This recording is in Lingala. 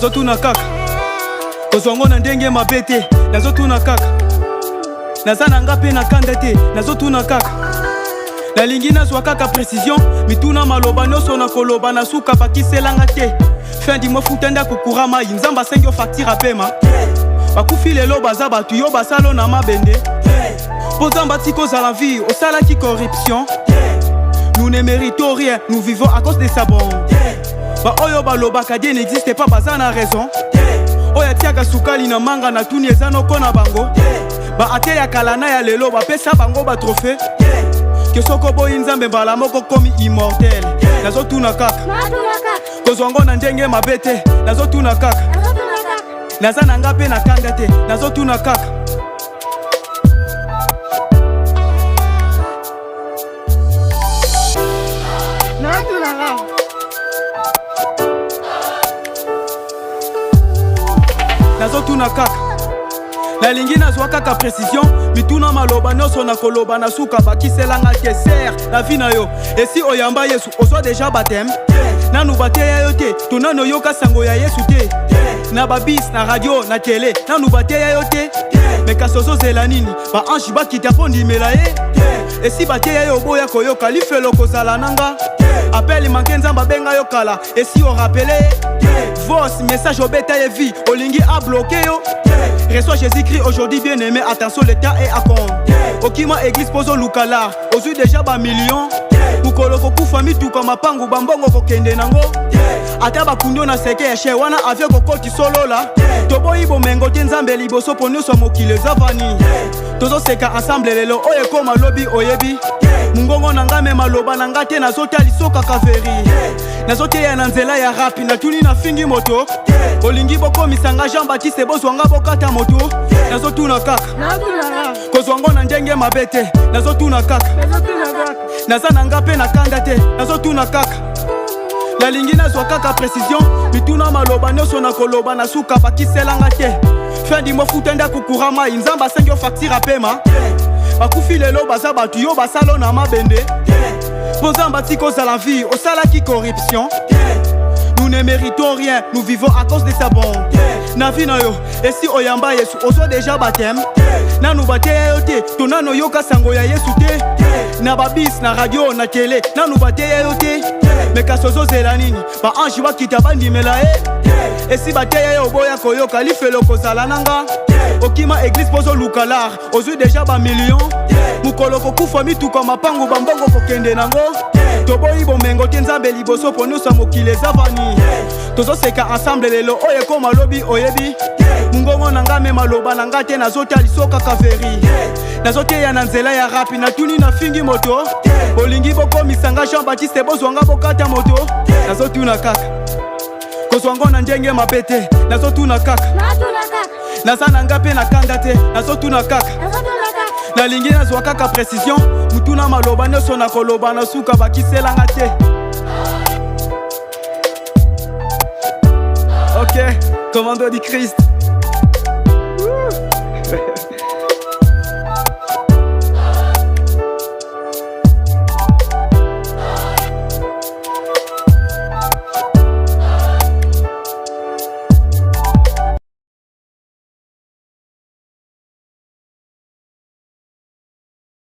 nazotuna kaka kozwango na ndenge mabe te nazotuna kaka naza na nga mpe na kanda te nazotuna kaka nalingi nazwa kaka précision mituna maloba nyonso na koloba na suka bakiselanga te fin du mois futa nda kokura mai nzambe asengi ofactira pema bakufi lelo baza bato yo basalo na mabende po nzambe ati kozala vie osalaki corruption nous ne méritons rien nous vivons à cause de sa bonté ba oyo balobaka Dieu n'existe pas baza na raison oyo atiaka sukali na manga na tuni eza noko na bango ba ate ya kalana ya lelo bapesa bango ba trophée ke soko boyi nzambe mbala moko komi immortel nazotuna kaka kozwango na ndenge mabe te nazotuna kaka naza na nga mpe na kanda te nazotuna kaka nazotuna kaka nalingi nazwa kaka précision mituna maloba nyonso na koloba na suka bakiselanga te ser na vi na yo esi oyamba Yesu ozwa deja bateme nanu bateya yo te tonano yoka sango ya Yesu te na babis na radio na tele nanu bateya yo te me kasi ozozela nini baange bakita mpo ndimela ye esi bateya yo boya koyoka lifelo kozala nanga apeli manke nzambe abenga yo kala esi orapele vos message obeta ye vie olingi abloke yo reçois Jésus-Christ aujourd'hui bien aimé attention le temps est à compte okima église pozo lukala ozwi déjà ba million mukolo kokufa mituka mapangu bambongo kokende nango ata bakundio na seke ya she wana avio kokoti solola toboyi bomengo te nzambe liboso po nyonso mokili ezavani tozoseka ensemble lelo oyo ekoma lobi oyebi mungongo na nga me maloba na nga te nazotalisoka kaveri nazoteya na nzela ya rapi natuni na fingi moto olingi bokomisanga Jean Baptiste bozwanga bokata moto nazotuna kaka kozwango na ndenge mabe te nazotuna kaka naza na nga mpe na kanda te nazotuna kaka nalingi nazwa kaka précision mituna maloba nyonso na koloba na suka bakiselanga te fin du mois futa nda kokura mai nzambe asengi ofactira pema bakufi lelo baza bato yo basalo na mabende po nzambe ati kozala vie osalaki corruption nous ne méritons rien nous vivons à cause de sa bonté na vi na yo esi oyamba Yesu ozwa deja bateme nanu bateya yo te tonano yoka sango ya Yesu te na babis na radio na tele nanu bateya yo te me kasi ozozela nini baange bakita bandimela ye esi bateya yo boya koyoka lifelo kozala nanga okima église pozo lukalar ozwi deja ba million mukolo kokufa mituka mapangu bambongo kokende nango toboyi bomengo te nzambe liboso po nyonso mokili ezavani tozoseka ensemble lelo oyo ekoma lobi oyebi mungongo na nga me maloba na nga te nazotalisoka kaveri nazoteya na nzela ya rapi natuni na fingi moto olingi bokomisanga Jean Baptiste bozwanga bokata moto nazotuna kaka kozwango na ndenge mabe te nazotuna kaka naza na nga mpe na kanda te nazotuna kaka nalingi nazwa kaka précision mutuna maloba nyonso na koloba na suka bakiselanga te ok commando di Christ